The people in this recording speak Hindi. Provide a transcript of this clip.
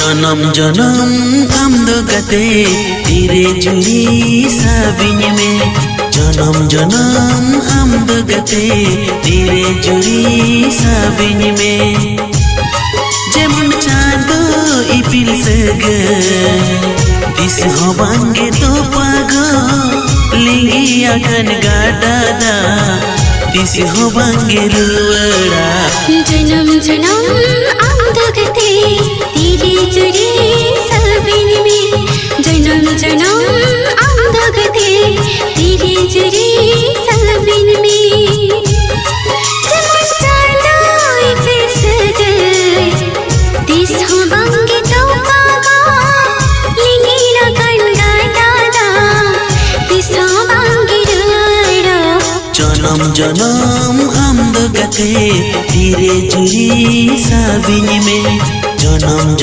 जन्म जन्म आमदो गते तेरे जुड़ी साबिन में जन्म जन्म आमदो गते तेरे जुड़ी साबिन में जेमन चाँदो इपिल सगे दिस हबांगे तो पागो लिंगी अकन गादादा दिस हबांगे रुवड़ा जन्म जन्म आमदो गते तेरे जुड़ी साबिन में जन्म जन्म आमदो गते तेरे जुड़ी साबिन में जेमन चाँदो इपिल सगे दिस हबांगे तो पागो लिंगी अकन गादादा दिस हबांगे रुवड़ा जन्म जन्म आमदो गते तेरे जुड़ी साबिन में जन्म